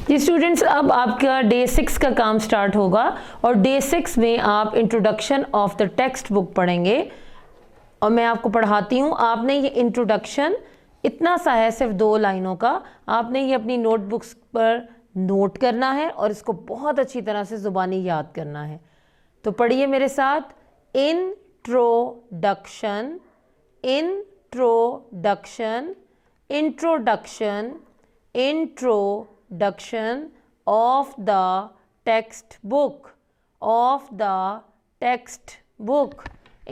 जी students, अब आपका day 6 का काम स्टार्ट होगा और डे 6 में आप introduction of the text book पढ़ेंगे और मैं आपको पढ़ाती हूँ। आपने ये इंट्रोडक्शन इतना सा है, सिर्फ 2 लाइनों का, आपने ये अपनी नोटबुक्स पर नोट करना है और इसको बहुत अच्छी तरह से ज़ुबानी याद करना है। तो पढ़िए मेरे साथ, introduction, introduction, introduction, introduction of the textbook, of the textbook,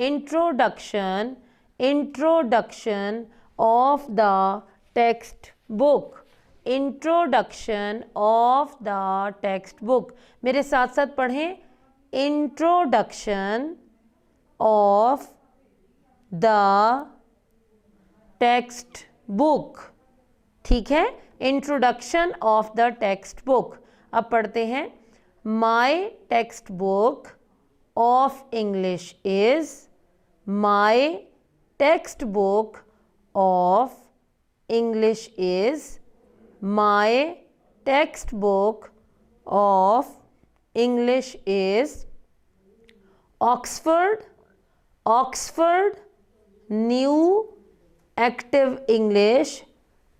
introduction, introduction of the textbook, introduction of the textbook। मेरे साथ साथ पढ़ें, introduction of the textbook। ठीक है, introduction of the text book. अब पढ़ते हैं, माई text book of English is, my text book of English is, my text book of English is Oxford, Oxford new active English,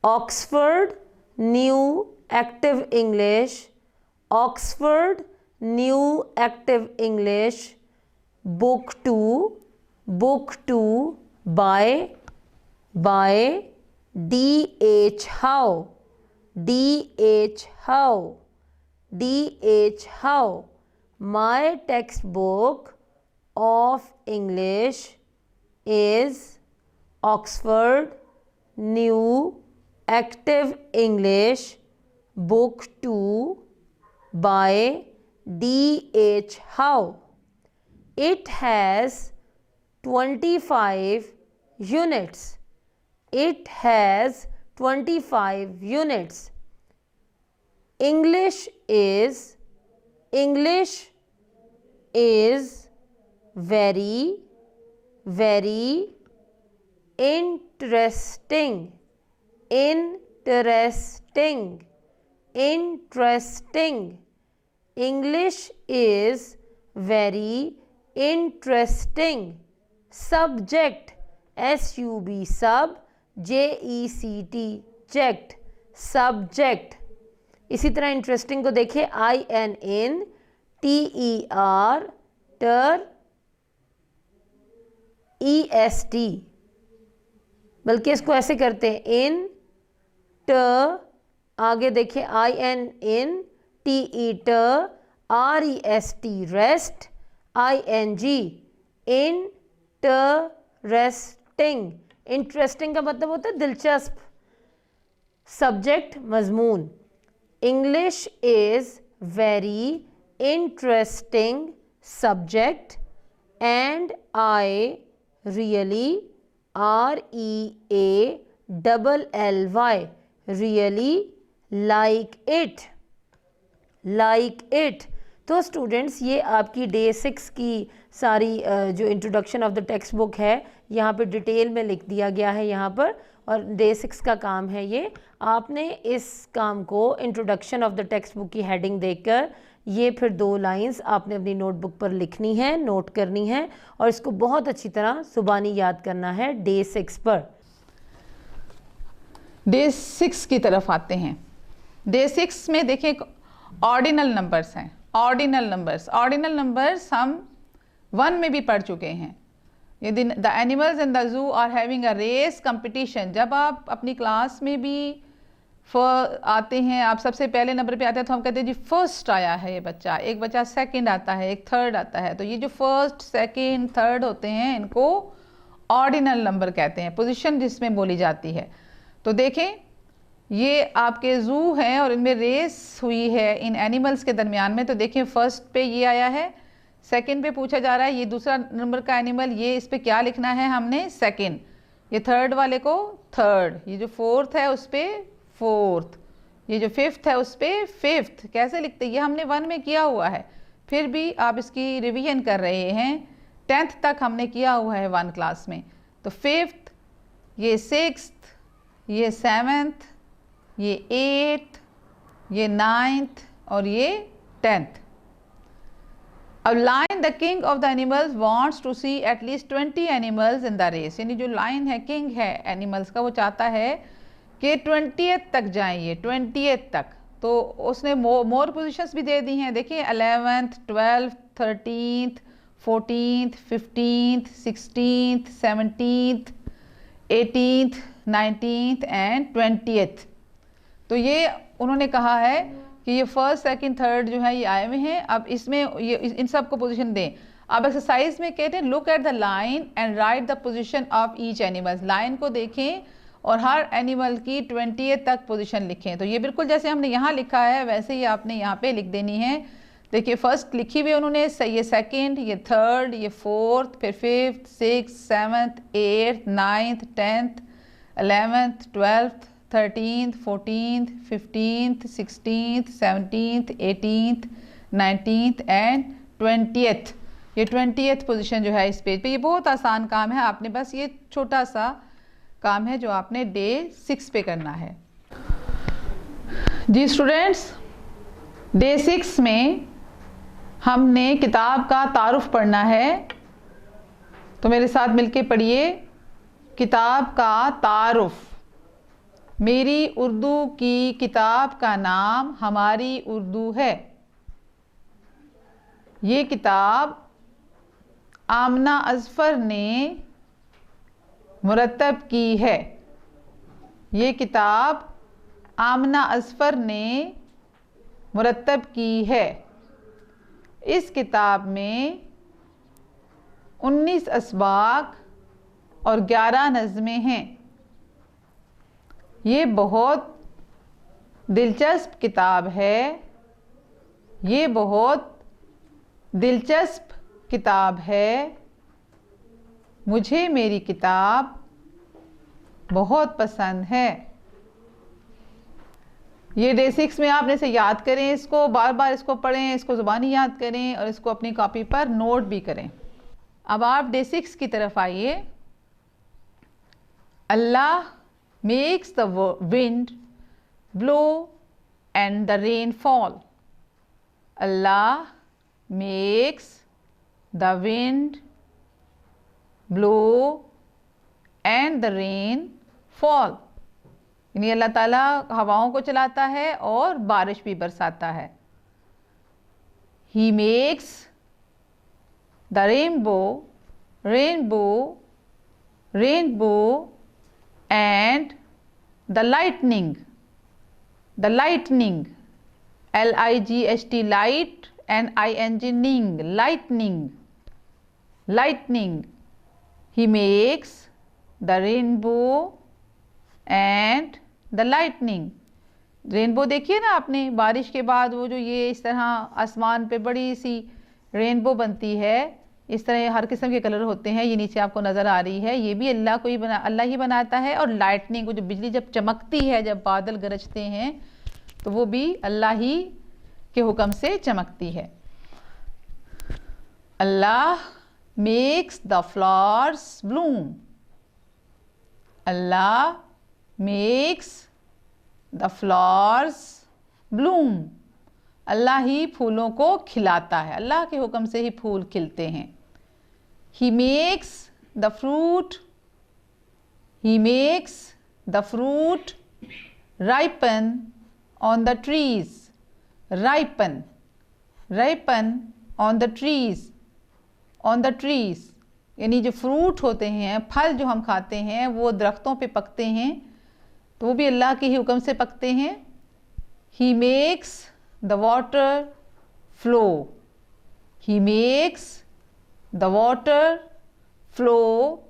Oxford New Active English, Oxford New Active English, Book 2 by D.H. Howe, D.H. Howe, D.H. Howe। My textbook of English is Oxford New Active English, Book 2 by D.H. Howe। It has 25 units, it has 25 units। English is very, very interesting, interesting, interesting। English is very interesting। Subject, SUB sub, JECT ject, subject। इसी तरह interesting को देखिए, INNTER ter EST, बल्कि इसको ऐसे करते हैं, इन ट, आगे देखिए INNTE T, REST rest, ING interesting. Interesting का मतलब होता है दिलचस्प। सब्जेक्ट मजमून, English is very interesting subject and I really, REALLY really like it, like it। तो स्टूडेंट्स, ये आपकी डे 6 की सारी जो introduction of the text book है यहाँ पे डिटेल में लिख दिया गया है यहाँ पर, और डे 6 का काम है ये। आपने इस काम को introduction of the text book की हेडिंग देकर ये फिर 2 लाइंस आपने अपनी नोटबुक पर लिखनी है, नोट करनी है और इसको बहुत अच्छी तरह ज़ुबानी याद करना है डे 6 पर। डे 6 की तरफ आते हैं। डे 6 में देखिए ऑर्डिनल नंबर्स हैं। ऑर्डिनल नंबर्स, ऑर्डिनल नंबर्स हम 1 में भी पढ़ चुके हैं। यदि the animals in the zoo are having a race competition, जब आप अपनी क्लास में भी आते हैं, आप सबसे पहले नंबर पे आते हैं तो हम कहते हैं जी फर्स्ट आया है ये बच्चा, एक बच्चा सेकंड आता है, एक थर्ड आता है। तो ये जो फर्स्ट सेकंड थर्ड होते हैं इनको ऑर्डिनल नंबर कहते हैं, पोजीशन जिसमें बोली जाती है। तो देखें, ये आपके जू हैं और इनमें रेस हुई है इन एनिमल्स के दरमियान में। तो देखें, फर्स्ट पे ये आया है, सेकंड पे पूछा जा रहा है ये दूसरा नंबर का एनिमल, ये इस पे क्या लिखना है हमने, सेकंड। ये थर्ड वाले को थर्ड, ये जो फोर्थ है उस पर फोर्थ, ये जो फिफ्थ है उस पर फिफ्थ। कैसे लिखते हैं, ये हमने 1 में किया हुआ है, फिर भी आप इसकी रिवीजन कर रहे हैं। 10th तक हमने किया हुआ है 1 क्लास में। तो फिफ्थ, ये 6th, ये 7th, ये 8th, ये 9th और ये 10th। अब lion the king of the animals wants to see at least 20 animals in the race, यानी जो लायन है, किंग है एनिमल्स का, वो चाहता है कि 20th तक जाएं, ये 20th तक। तो उसने मोर पोजीशंस भी दे दी हैं, देखिए 11th, 12th, 13th, 14th, 15th, 16th, 17th, 18th, 19th and 20th। तो ये उन्होंने कहा है कि ये फर्स्ट, सेकंड, थर्ड जो है ये आए हुए हैं, अब इसमें ये इन सब को पोजीशन दें। अब एक्सरसाइज में कहते हैं look at the line and right the position of each animal, line को देखें और हर एनिमल की 20th तक पोजीशन लिखें। तो ये बिल्कुल जैसे हमने यहाँ लिखा है वैसे ही आपने यहाँ पे लिख देनी है। देखिए फर्स्ट लिखी हुई उन्होंने, ये सेकंड, ये थर्ड, ये फोर्थ, फिर 5th, 6th, 7th, 8th, 9th, 10th, 11th, 12th, 13th, 14th, 15th, 16th, 17th, 18th, 19th and 20th। ये 20th पोजीशन जो है इस पेज पे, ये बहुत आसान काम है, आपने बस ये छोटा सा काम है जो आपने डे 6 पे करना है। जी स्टूडेंट्स, डे 6 में हमने किताब का तारुफ पढ़ना है, तो मेरे साथ मिलके पढ़िए किताब का तारुफ। मेरी उर्दू की किताब का नाम हमारी उर्दू है। ये किताब आमना अज़फ़र ने मुरत्तब की है। ये किताब आमना अज़फ़र ने मुरत्तब की है। इस किताब में 19 अस्बाक और 11 नज़में हैं। ये बहुत दिलचस्प किताब है। ये बहुत दिलचस्प किताब है। मुझे मेरी किताब बहुत पसंद है। ये डे 6 में आपने इसे याद करें, इसको बार बार इसको पढ़ें, इसको ज़ुबानी याद करें और इसको अपनी कॉपी पर नोट भी करें। अब आप डे 6 की तरफ आइए। अल्लाह makes the wind blow and the rain fall. Allah makes the wind blow and the rain fall. यानी अल्लाह ताला हवाओं को चलाता है और बारिश भी बरसाता है। He makes the rainbow and the lightning, lighting, light and lightning. He makes the rainbow and the lightning. Rainbow देखिए ना आपने, बारिश के बाद वो जो ये इस तरह आसमान पे बड़ी सी रेनबो बनती है, इस तरह हर किस्म के कलर होते हैं, ये नीचे आपको नज़र आ रही है, ये भी अल्लाह ही बनाता है। और लाइटनिंग, जो बिजली जब चमकती है, जब बादल गरजते हैं, तो वो भी अल्लाह ही के हुक्म से चमकती है। Allah makes the flowers bloom. Allah makes the flowers bloom. Allah ही फूलों को खिलाता है, अल्लाह के हुक्म से ही फूल खिलते हैं। He makes the fruit ripen on the trees. Ripen on the trees. यानी जो फ्रूट होते हैं, फल जो हम खाते हैं, वो दरख्तों पे पकते हैं, तो वो भी अल्लाह के ही हुक्म से पकते हैं। He makes the water flow. He makes the water flow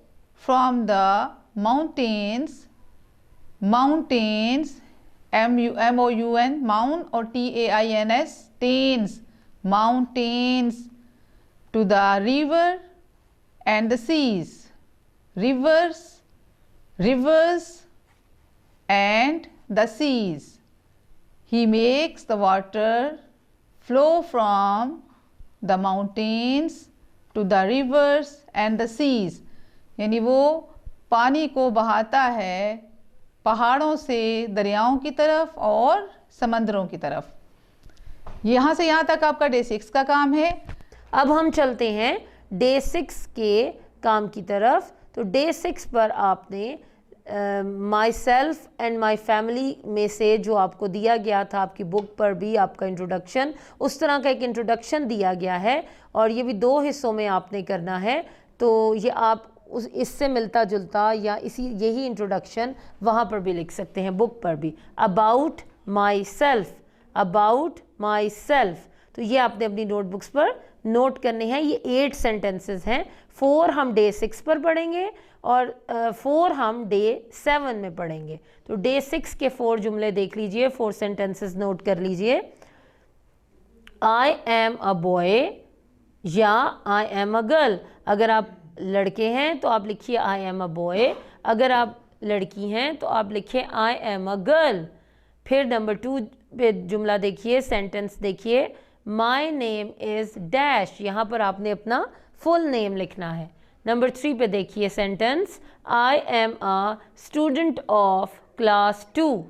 from the mountains, mountain or tains, mountains, to the river and the seas, rivers and the seas. He makes the water flow from the mountains to the rivers and the seas. यानी वो पानी को बहाता है पहाड़ों से दरियाओं की तरफ और समंदरों की तरफ। यहाँ से यहाँ तक आपका डे 6 का काम है। अब हम चलते हैं डे 6 के काम की तरफ। तो डे 6 पर आपने my self and my family में से जो आपको दिया गया था आपकी बुक पर भी आपका इंट्रोडक्शन, उस तरह का एक इंट्रोडक्शन दिया गया है और ये भी 2 हिस्सों में आपने करना है। तो ये आप उस इससे मिलता जुलता या यही इंट्रोडक्शन वहाँ पर भी लिख सकते हैं, बुक पर भी। About my self, about my self, तो ये आपने अपनी नोटबुक्स पर नोट करने हैं। ये 8 सेंटेंसेस हैं। 4 हम डे 6 पर पढ़ेंगे और 4 हम डे 7 में पढ़ेंगे। तो डे 6 के 4 जुमले देख लीजिए, 4 सेंटेंसेस नोट कर लीजिए। आई एम अ बॉय या आई एम अ गर्ल। अगर आप लड़के हैं तो आप लिखिए आई एम अ बॉय, अगर आप लड़की हैं तो आप लिखिए आई एम अ गर्ल। फिर नंबर 2 पे जुमला देखिए, सेंटेंस देखिए, माई नेम इज़ डैश, यहाँ पर आपने अपना फुल नेम लिखना है। नंबर 3 पे देखिए sentence, I am a student of class 2,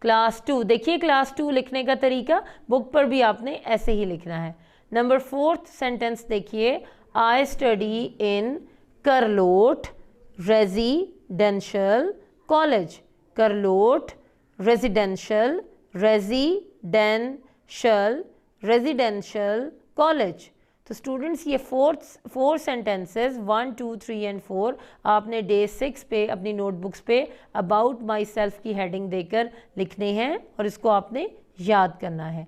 class 2। देखिए क्लास 2 लिखने का तरीका, बुक पर भी आपने ऐसे ही लिखना है। नंबर 4 सेंटेंस देखिए, आई स्टडी इन करलोट रेजिडेंशियल कॉलेज, करलोट रेजिडेंशियल रेजिडेंशियल कॉलेज। तो स्टूडेंट्स ये 4 सेंटेंसेस 1, 2, 3 एंड 4 आपने डे 6 पे अपनी नोटबुक्स पे अबाउट माई सेल्फ की हेडिंग देकर लिखने हैं और इसको आपने याद करना है।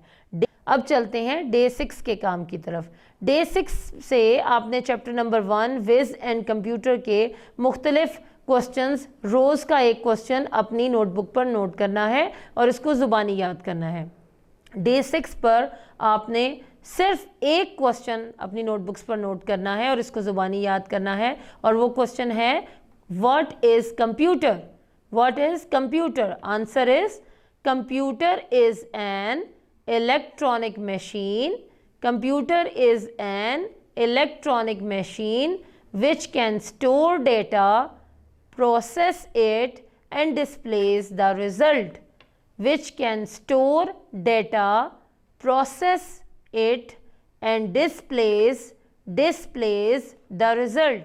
अब चलते हैं डे 6 के काम की तरफ। डे 6 से आपने चैप्टर नंबर 1 विज़ एंड कंप्यूटर के मुख्तलिफ क्वेश्चंस, रोज़ का एक क्वेश्चन अपनी नोटबुक पर नोट करना है और इसको ज़ुबानी याद करना है। डे 6 पर आपने सिर्फ एक क्वेश्चन अपनी नोटबुक्स पर नोट करना है और इसको ज़ुबानी याद करना है और वो क्वेश्चन है what is computer, what is computer. Answer is computer is an electronic machine, computer is an electronic machine which can store data, process it and displays the result, which can store data, process it and displays the result.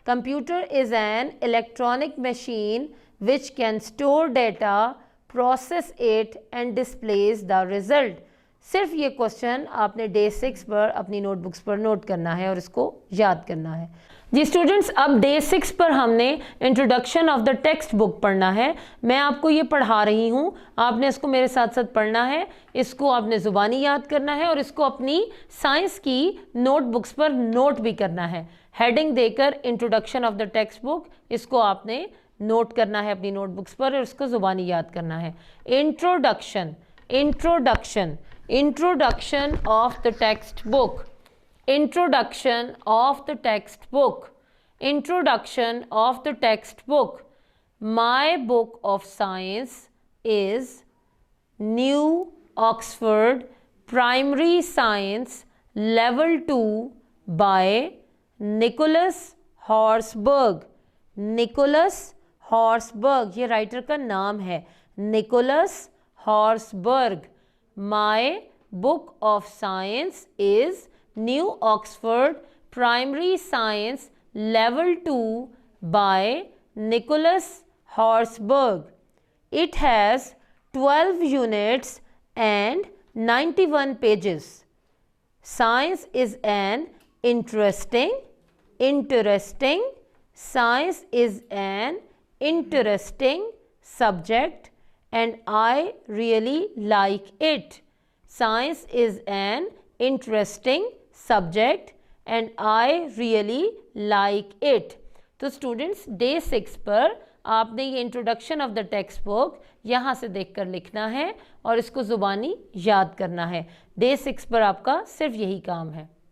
Computer is an electronic machine which can store data, process it and displays the result. सिर्फ ये question आपने day 6 पर अपनी notebooks पर note करना है और इसको याद करना है। जी स्टूडेंट्स, अब डे 6 पर हमने introduction of the text book पढ़ना है। मैं आपको ये पढ़ा रही हूँ, आपने इसको मेरे साथ साथ पढ़ना है, इसको आपने ज़ुबानी याद करना है और इसको अपनी साइंस की नोटबुक्स पर नोट भी करना है। हेडिंग देकर introduction of the text book, इसको आपने नोट करना है अपनी नोटबुक्स पर और इसको ज़ुबानी याद करना है। Introduction, introduction, introduction of the textbook, introduction of the textbook, introduction of the textbook. My book of science is New Oxford Primary Science Level 2 by Nicholas Horsburgh. Nicholas Horsburgh, ये राइटर का नाम है, Nicholas Horsburgh. My book of science is New Oxford Primary Science Level 2 by Nicholas Horsburgh. It has 12 units and 91 pages. Science is an interesting, science is an interesting subject and I really like it. Science is an interesting subject and I really like it. तो students day 6 पर आपने ये introduction of the text book यहाँ से देखकर लिखना है और इसको ज़ुबानी याद करना है। डे 6 पर आपका सिर्फ यही काम है।